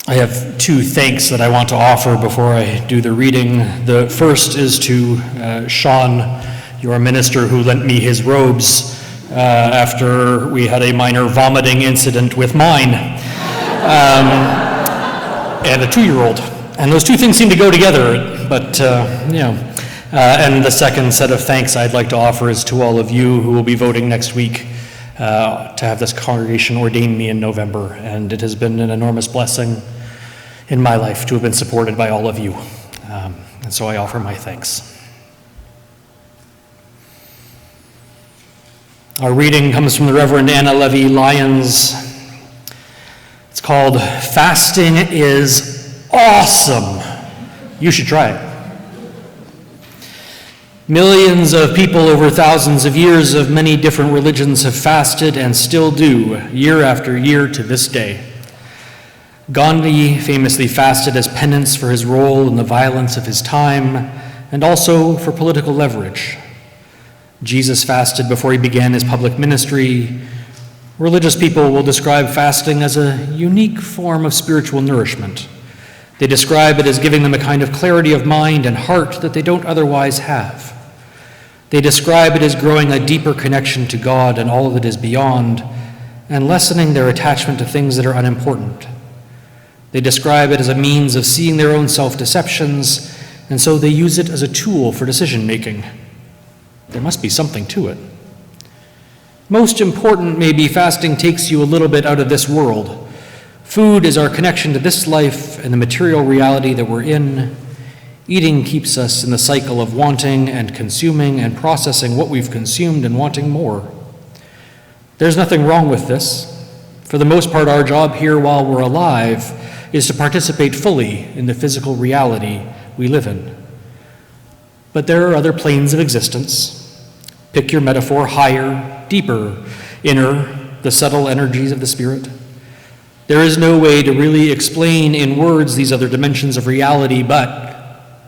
I have two thanks that I want to offer before I do the reading. The first is to Sean, your minister, who lent me his robes after we had a minor vomiting incident with mine and a 2-year-old. And those two things seem to go together, but and the second set of thanks I'd like to offer is to all of you who will be voting next week to have this congregation ordain me in November. And it has been an enormous blessing in my life to have been supported by all of you. And so I offer my thanks. Our reading comes from the Reverend Anna Levy Lyons. It's called Fasting is Awesome. You should try it. Millions of people over thousands of years of many different religions have fasted and still do, year after year to this day. Gandhi famously fasted as penance for his role in the violence of his time and also for political leverage. Jesus fasted before he began his public ministry. Religious people will describe fasting as a unique form of spiritual nourishment. They describe it as giving them a kind of clarity of mind and heart that they don't otherwise have. They describe it as growing a deeper connection to God and all that is beyond, and lessening their attachment to things that are unimportant. They describe it as a means of seeing their own self-deceptions, and so they use it as a tool for decision-making. There must be something to it. Most important, maybe, fasting takes you a little bit out of this world. Food is our connection to this life and the material reality that we're in. Eating keeps us in the cycle of wanting and consuming and processing what we've consumed and wanting more. There's nothing wrong with this. For the most part, our job here while we're alive is to participate fully in the physical reality we live in. But there are other planes of existence. Pick your metaphor: higher, deeper, inner, the subtle energies of the spirit. There is no way to really explain in words these other dimensions of reality, but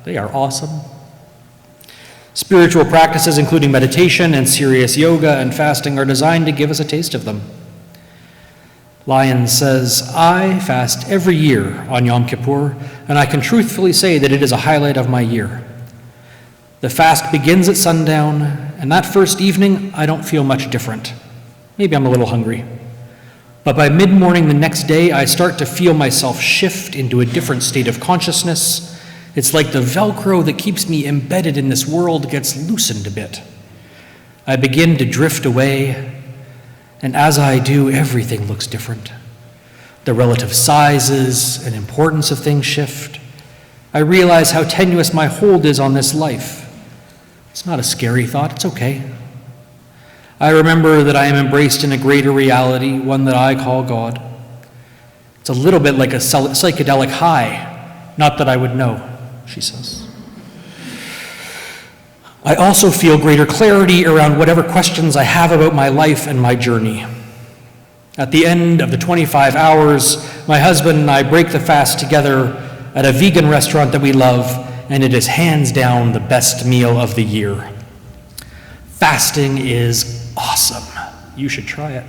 they are awesome. Spiritual practices, including meditation and serious yoga and fasting, are designed to give us a taste of them. Lyons says, I fast every year on Yom Kippur, and I can truthfully say that it is a highlight of my year. The fast begins at sundown, and that first evening, I don't feel much different. Maybe I'm a little hungry. But by mid-morning the next day, I start to feel myself shift into a different state of consciousness. It's like the Velcro that keeps me embedded in this world gets loosened a bit. I begin to drift away, and as I do, everything looks different. The relative sizes and importance of things shift. I realize how tenuous my hold is on this life. It's not a scary thought, it's okay. I remember that I am embraced in a greater reality, one that I call God. It's a little bit like a psychedelic high, not that I would know, she says. I also feel greater clarity around whatever questions I have about my life and my journey. At the end of the 25 hours, my husband and I break the fast together at a vegan restaurant that we love, and it is hands down the best meal of the year. Fasting is awesome. You should try it.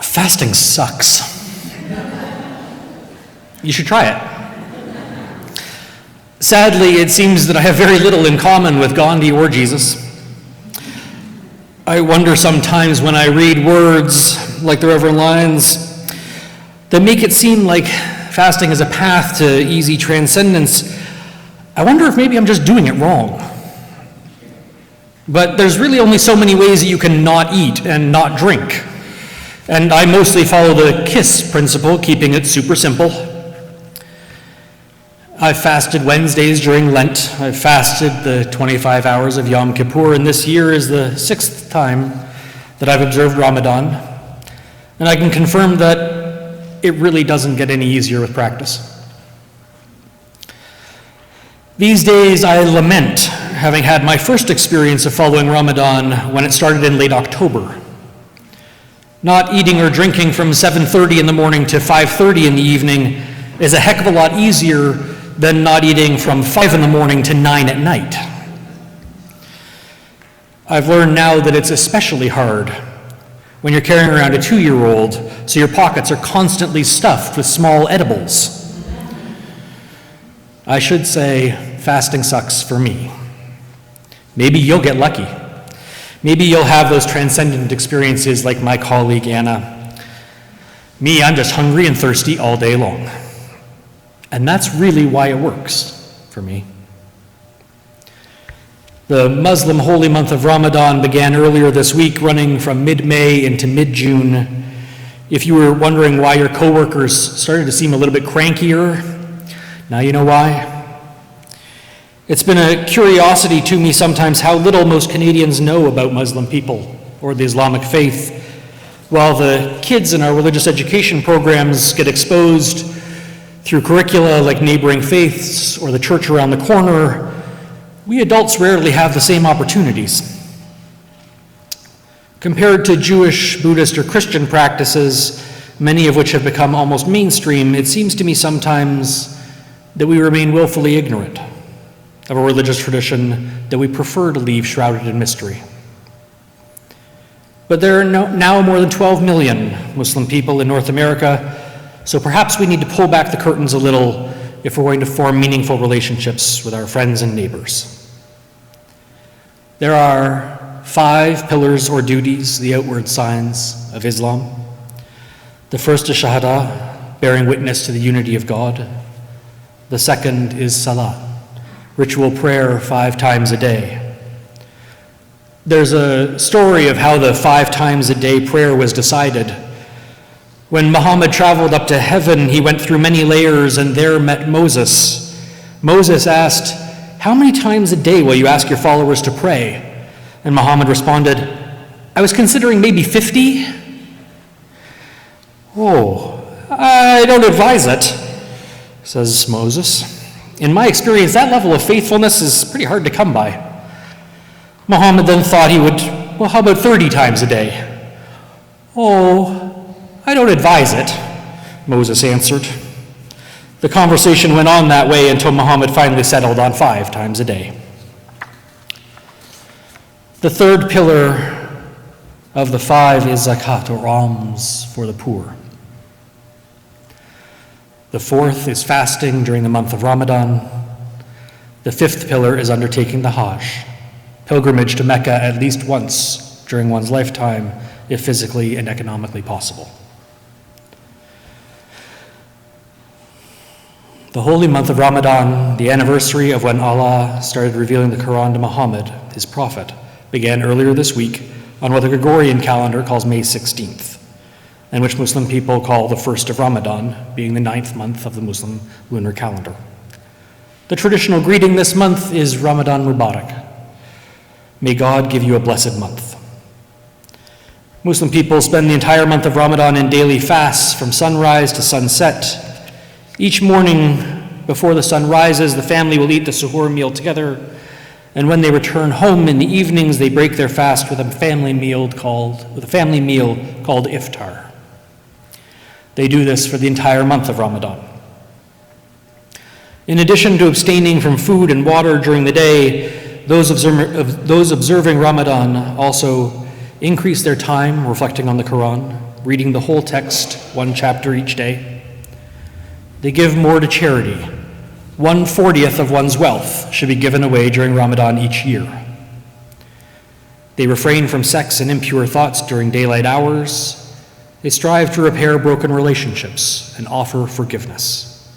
Fasting sucks. You should try it. Sadly, it seems that I have very little in common with Gandhi or Jesus. I wonder sometimes when I read words like the Reverend Lyons that make it seem like fasting is a path to easy transcendence, I wonder if maybe I'm just doing it wrong. But there's really only so many ways that you can not eat and not drink. And I mostly follow the KISS principle, keeping it super simple. I've fasted Wednesdays during Lent. I've fasted the 25 hours of Yom Kippur, and this year is the 6th time that I've observed Ramadan. And I can confirm that it really doesn't get any easier with practice. These days I lament having had my first experience of following Ramadan when it started in late October. Not eating or drinking from 7:30 in the morning to 5:30 in the evening is a heck of a lot easier than not eating from 5 in the morning to 9 at night. I've learned now that it's especially hard when you're carrying around a 2-year-old, so your pockets are constantly stuffed with small edibles. I should say, fasting sucks for me. Maybe you'll get lucky. Maybe you'll have those transcendent experiences like my colleague Anna. Me, I'm just hungry and thirsty all day long. And that's really why it works for me. The Muslim holy month of Ramadan began earlier this week, running from mid-May into mid-June. If you were wondering why your coworkers started to seem a little bit crankier, now you know why. It's been a curiosity to me sometimes how little most Canadians know about Muslim people or the Islamic faith. While the kids in our religious education programs get exposed through curricula like neighboring faiths or the church around the corner, we adults rarely have the same opportunities. Compared to Jewish, Buddhist, or Christian practices, many of which have become almost mainstream, it seems to me sometimes that we remain willfully ignorant of a religious tradition that we prefer to leave shrouded in mystery. But there are now more than 12 million Muslim people in North America, so perhaps we need to pull back the curtains a little if we're going to form meaningful relationships with our friends and neighbors. There are 5 pillars or duties, the outward signs of Islam. The first is Shahada, bearing witness to the unity of God. The second is Salat, ritual prayer 5 times a day. There's a story of how the 5 times a day prayer was decided. When Muhammad traveled up to heaven, he went through many layers and there met Moses. Moses asked, "How many times a day will you ask your followers to pray?" And Muhammad responded, "I was considering maybe 50. "Oh, I don't advise it," says Moses. "In my experience, that level of faithfulness is pretty hard to come by." Muhammad then thought he would, "Well, how about 30 times a day?" "Oh, I don't advise it," Moses answered. The conversation went on that way until Muhammad finally settled on 5 times a day. The third pillar of the 5 is zakat, or alms for the poor. The fourth is fasting during the month of Ramadan. The 5th pillar is undertaking the Hajj, pilgrimage to Mecca at least once during one's lifetime, if physically and economically possible. The holy month of Ramadan, the anniversary of when Allah started revealing the Quran to Muhammad, his prophet, began earlier this week on what the Gregorian calendar calls May 16th, and which Muslim people call the 1st of Ramadan, being the 9th month of the Muslim lunar calendar. The traditional greeting this month is Ramadan Mubarak. May God give you a blessed month. Muslim people spend the entire month of Ramadan in daily fasts from sunrise to sunset. Each morning before the sun rises, the family will eat the suhoor meal together, and when they return home in the evenings, they break their fast with a family meal called iftar. They do this for the entire month of Ramadan. In addition to abstaining from food and water during the day, those observing Ramadan also increase their time reflecting on the Quran, reading the whole text, 1 chapter each day. They give more to charity. 1/40 of one's wealth should be given away during Ramadan each year. They refrain from sex and impure thoughts during daylight hours, They strive to repair broken relationships and offer forgiveness.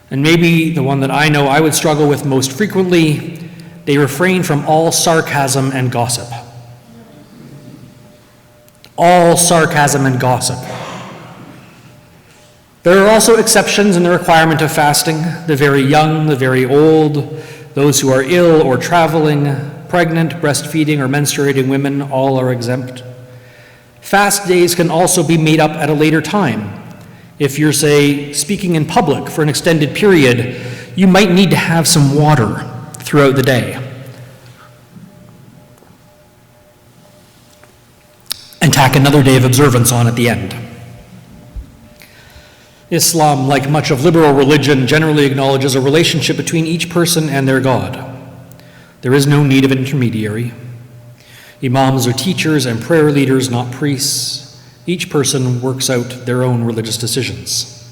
And maybe the one that I know I would struggle with most frequently, they refrain from all sarcasm and gossip. All sarcasm and gossip. There are also exceptions in the requirement of fasting. The very young, the very old, those who are ill or traveling, pregnant, breastfeeding, or menstruating women, all are exempt. Fast days can also be made up at a later time. If you're, say, speaking in public for an extended period, you might need to have some water throughout the day. And tack another day of observance on at the end. Islam, like much of liberal religion, generally acknowledges a relationship between each person and their God. There is no need of an intermediary. Imams are teachers and prayer leaders, not priests. Each person works out their own religious decisions.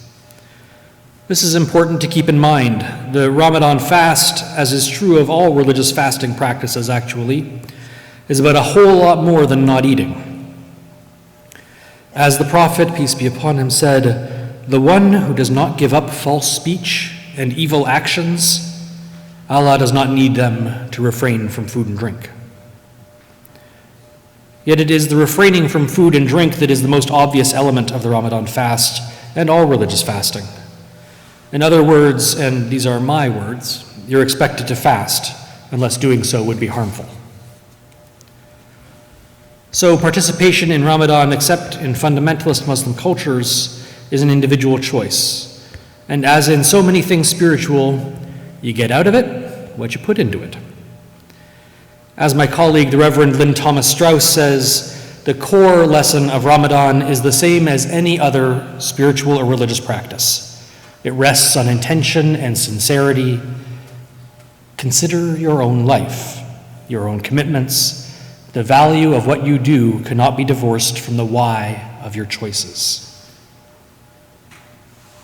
This is important to keep in mind. The Ramadan fast, as is true of all religious fasting practices actually, is about a whole lot more than not eating. As the Prophet, peace be upon him, said, "The one who does not give up false speech and evil actions, Allah does not need them to refrain from food and drink." Yet it is the refraining from food and drink that is the most obvious element of the Ramadan fast and all religious fasting. In other words, and these are my words, you're expected to fast unless doing so would be harmful. So participation in Ramadan, except in fundamentalist Muslim cultures, is an individual choice. And as in so many things spiritual, you get out of it what you put into it. As my colleague, the Reverend Lynn Thomas Strauss says, the core lesson of Ramadan is the same as any other spiritual or religious practice. It rests on intention and sincerity. Consider your own life, your own commitments. The value of what you do cannot be divorced from the why of your choices.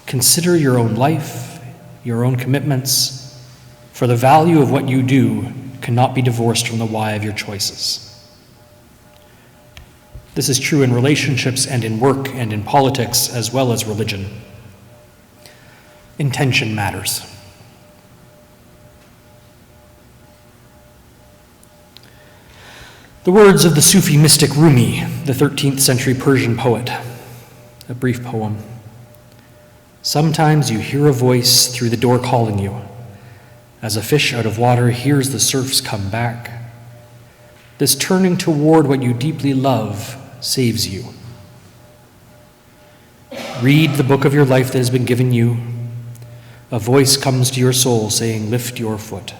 Consider your own life, your own commitments, for the value of what you do cannot be divorced from the why of your choices. This is true in relationships and in work and in politics as well as religion. Intention matters. The words of the Sufi mystic Rumi, the 13th century Persian poet, a brief poem. Sometimes you hear a voice through the door calling you. As a fish out of water hears the surfs come back, this turning toward what you deeply love saves you. Read the book of your life that has been given you. A voice comes to your soul saying, lift your foot,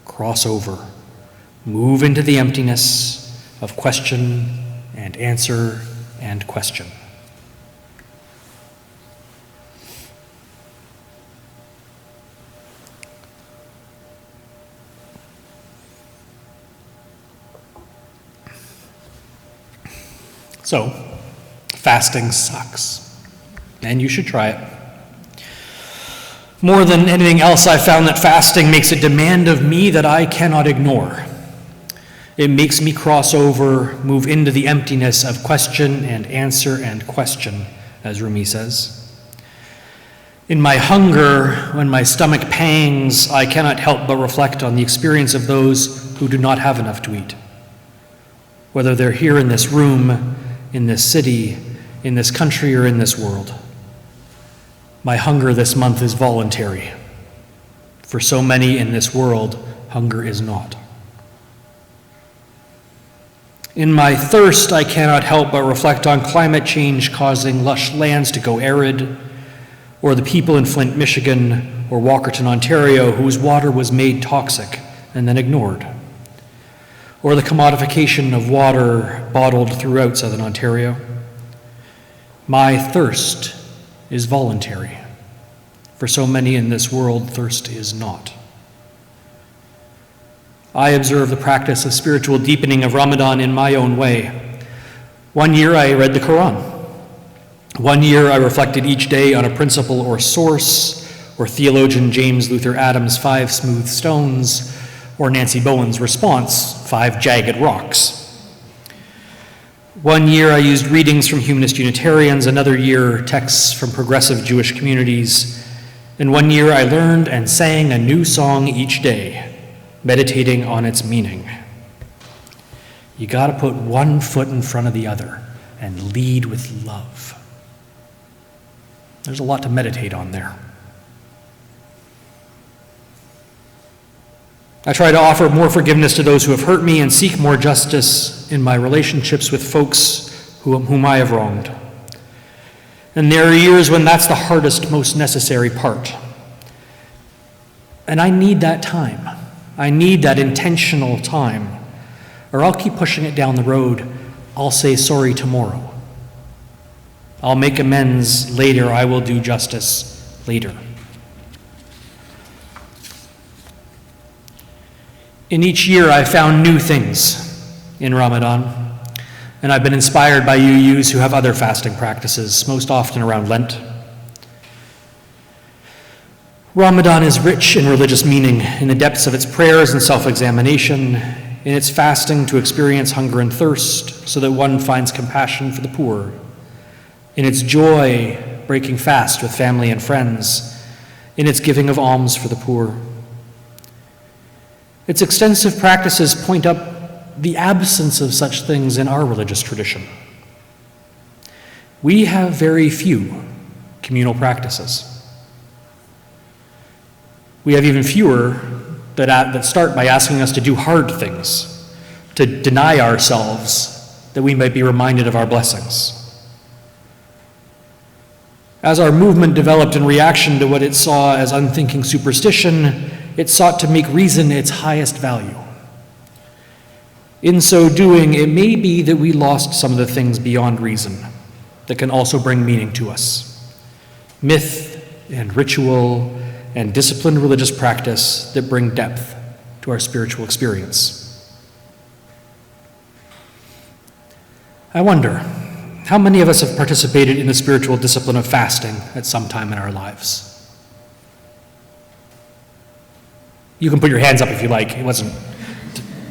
cross over, move into the emptiness of question and answer and question. So, fasting sucks, and you should try it. More than anything else, I've found that fasting makes a demand of me that I cannot ignore. It makes me cross over, move into the emptiness of question and answer and question, as Rumi says. In my hunger, when my stomach pangs, I cannot help but reflect on the experience of those who do not have enough to eat. Whether they're here in this room, in this city, in this country, or in this world. My hunger this month is voluntary. For so many in this world, hunger is not. In my thirst, I cannot help but reflect on climate change causing lush lands to go arid, or the people in Flint, Michigan, or Walkerton, Ontario, whose water was made toxic and then ignored. Or the commodification of water bottled throughout Southern Ontario. My thirst is voluntary. For so many in this world, thirst is not. I observe the practice of spiritual deepening of Ramadan in my own way. One year I read the Quran. One year I reflected each day on a principle or source, or theologian James Luther Adams' 5 smooth stones, or Nancy Bowen's response, 5 jagged rocks. One year I used readings from humanist Unitarians, another year texts from progressive Jewish communities, and one year I learned and sang a new song each day, meditating on its meaning. You got to put one foot in front of the other and lead with love. There's a lot to meditate on there. I try to offer more forgiveness to those who have hurt me and seek more justice in my relationships with folks whom I have wronged. And there are years when that's the hardest, most necessary part. And I need that time. I need that intentional time, or I'll keep pushing it down the road. I'll say sorry tomorrow. I'll make amends later. I will do justice later. In each year, I've found new things in Ramadan, and I've been inspired by UUs who have other fasting practices, most often around Lent. Ramadan is rich in religious meaning, in the depths of its prayers and self-examination, in its fasting to experience hunger and thirst so that one finds compassion for the poor, in its joy breaking fast with family and friends, in its giving of alms for the poor. Its extensive practices point up the absence of such things in our religious tradition. We have very few communal practices. We have even fewer that start by asking us to do hard things, to deny ourselves that we might be reminded of our blessings. As our movement developed in reaction to what it saw as unthinking superstition, it sought to make reason its highest value. In so doing, it may be that we lost some of the things beyond reason that can also bring meaning to us. Myth and ritual and disciplined religious practice that bring depth to our spiritual experience. I wonder, how many of us have participated in the spiritual discipline of fasting at some time in our lives? You can put your hands up if you like. It wasn't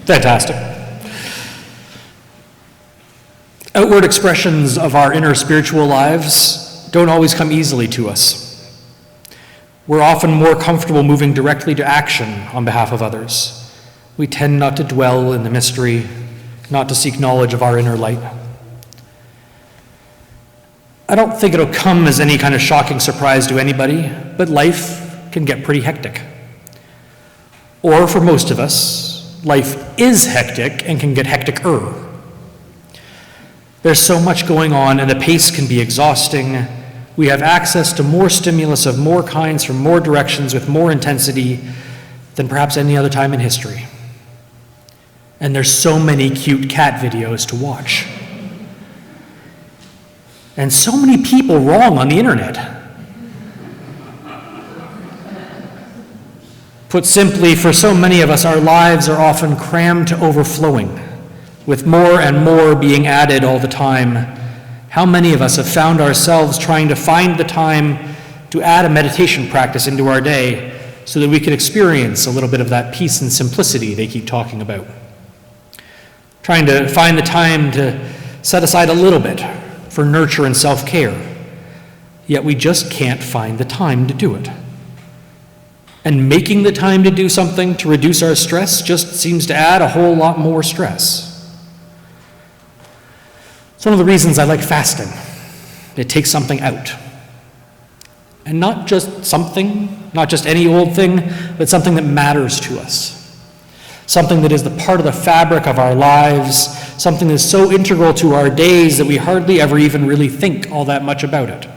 fantastic. Outward expressions of our inner spiritual lives don't always come easily to us. We're often more comfortable moving directly to action on behalf of others. We tend not to dwell in the mystery, not to seek knowledge of our inner light. I don't think it'll come as any kind of shocking surprise to anybody, but life can get pretty hectic. Or for most of us, life is hectic and can get hectic-er. There's so much going on and the pace can be exhausting. We have access to more stimulus of more kinds from more directions with more intensity than perhaps any other time in history. And there's so many cute cat videos to watch. And so many people wrong on the internet. Put simply, for so many of us, our lives are often crammed to overflowing, with more and more being added all the time. How many of us have found ourselves trying to find the time to add a meditation practice into our day so that we can experience a little bit of that peace and simplicity they keep talking about? Trying to find the time to set aside a little bit for nurture and self-care, yet we just can't find the time to do it. And making the time to do something to reduce our stress just seems to add a whole lot more stress. It's one of the reasons I like fasting. It takes something out. And not just something, not just any old thing, but something that matters to us. Something that is the part of the fabric of our lives, something that's so integral to our days that we hardly ever even really think all that much about it.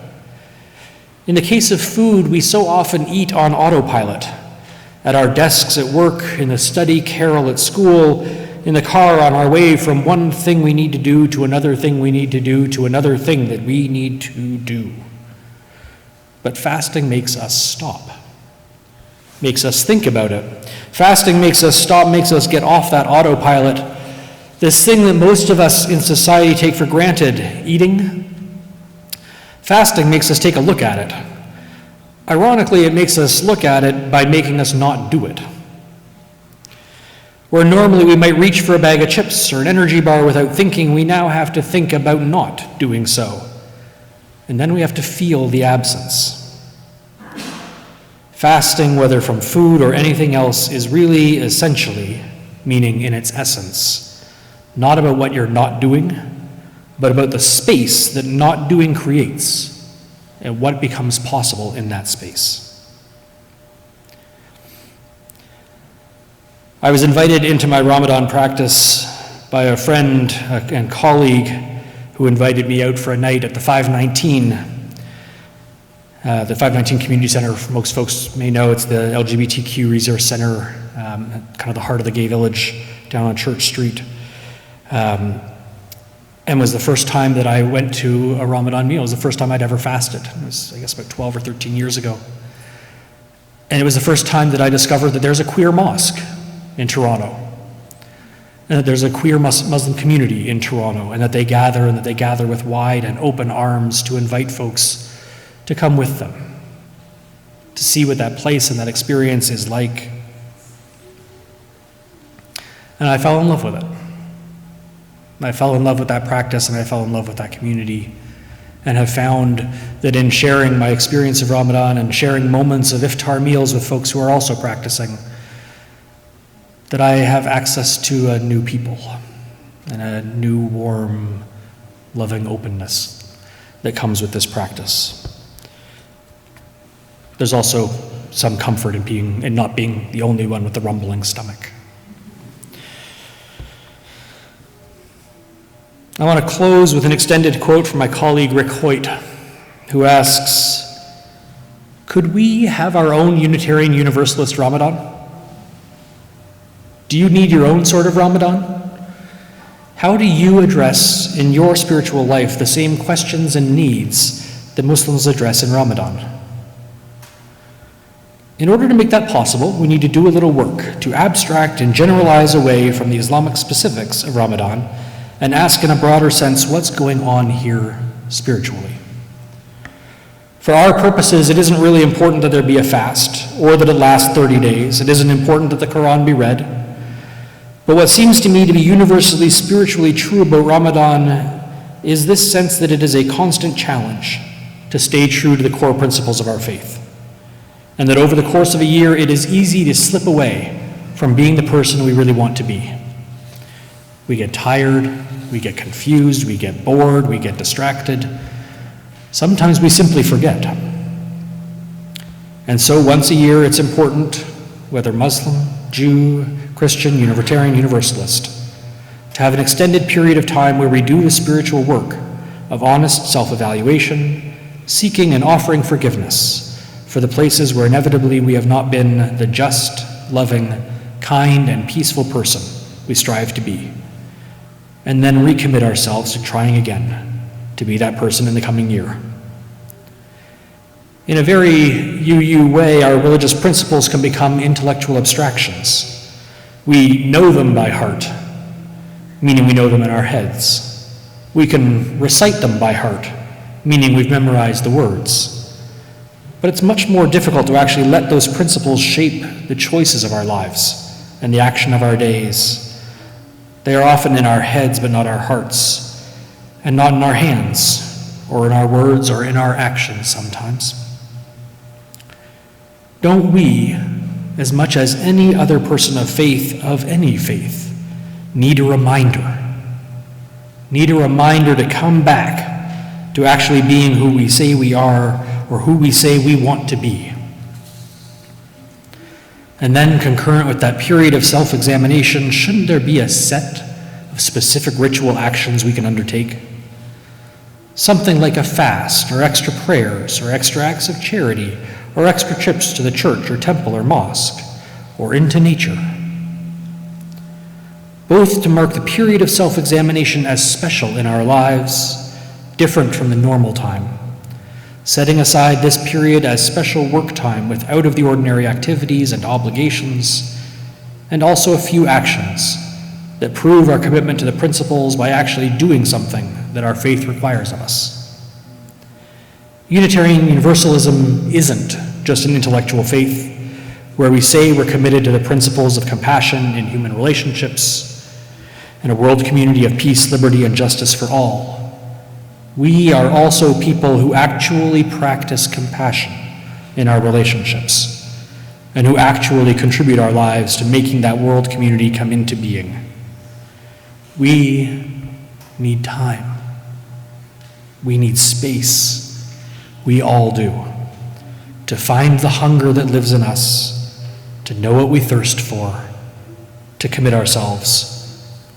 In the case of food, we so often eat on autopilot, at our desks at work, in the study carrel at school, in the car on our way from one thing we need to do to another thing we need to do to another thing that we need to do. But fasting makes us stop, makes us think about it. Fasting makes us stop, makes us get off that autopilot. This thing that most of us in society take for granted, eating. Fasting makes us take a look at it. Ironically, it makes us look at it by making us not do it. Where normally we might reach for a bag of chips or an energy bar without thinking, we now have to think about not doing so. And then we have to feel the absence. Fasting, whether from food or anything else, is really essentially, meaning in its essence, not about what you're not doing, but about the space that not doing creates and what becomes possible in that space. I was invited into my Ramadan practice by a friend and colleague who invited me out for a night at the 519. The 519 Community Center, most folks may know, it's the LGBTQ resource center, kind of the heart of the gay village down on Church Street. And was the first time that I went to a Ramadan meal. It was the first time I'd ever fasted. It was, I guess, about 12 or 13 years ago. And it was the first time that I discovered that there's a queer mosque in Toronto, and that there's a queer Muslim community in Toronto, and that they gather with wide and open arms to invite folks to come with them, to see what that place and that experience is like. And I fell in love with it. I fell in love with that practice, and I fell in love with that community, and have found that in sharing my experience of Ramadan and sharing moments of iftar meals with folks who are also practicing, that I have access to a new people and a new, warm, loving openness that comes with this practice. There's also some comfort in not being the only one with the rumbling stomach. I want to close with an extended quote from my colleague Rick Hoyt, who asks, could we have our own Unitarian Universalist Ramadan? Do you need your own sort of Ramadan? How do you address in your spiritual life the same questions and needs that Muslims address in Ramadan? In order to make that possible, we need to do a little work to abstract and generalize away from the Islamic specifics of Ramadan and ask in a broader sense what's going on here spiritually. For our purposes, it isn't really important that there be a fast or that it lasts 30 days. It isn't important that the Quran be read. But what seems to me to be universally spiritually true about Ramadan is this sense that it is a constant challenge to stay true to the core principles of our faith. And that over the course of a year, it is easy to slip away from being the person we really want to be. We get tired, we get confused, we get bored, we get distracted. Sometimes we simply forget. And so once a year, it's important, whether Muslim, Jew, Christian, Unitarian, Universalist, to have an extended period of time where we do the spiritual work of honest self-evaluation, seeking and offering forgiveness for the places where inevitably we have not been the just, loving, kind, and peaceful person we strive to be, and then recommit ourselves to trying again to be that person in the coming year. In a very UU way, our religious principles can become intellectual abstractions. We know them by heart, meaning we know them in our heads. We can recite them by heart, meaning we've memorized the words. But it's much more difficult to actually let those principles shape the choices of our lives and the action of our days. They are often in our heads, but not our hearts, and not in our hands, or in our words, or in our actions sometimes. Don't we, as much as any other person of any faith, need a reminder to come back to actually being who we say we are or who we say we want to be. And then concurrent with that period of self-examination, shouldn't there be a set of specific ritual actions we can undertake? Something like a fast, or extra prayers, or extra acts of charity, or extra trips to the church or temple or mosque, or into nature. Both to mark the period of self-examination as special in our lives, different from the normal time, setting aside this period as special work time with out-of-the-ordinary activities and obligations, and also a few actions that prove our commitment to the principles by actually doing something that our faith requires of us. Unitarian Universalism isn't just an intellectual faith. where we say we're committed to the principles of compassion in human relationships and a world community of peace, liberty, and justice for all, we are also people who actually practice compassion in our relationships and who actually contribute our lives to making that world community come into being. We need time. We need space. We all do. To find the hunger that lives in us, to know what we thirst for, to commit ourselves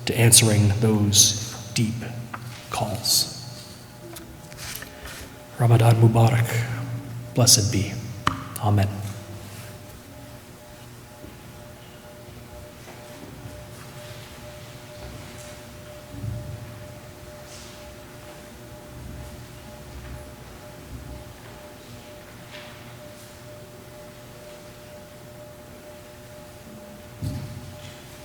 to answering those deep calls. Ramadan Mubarak. Blessed be. Amen.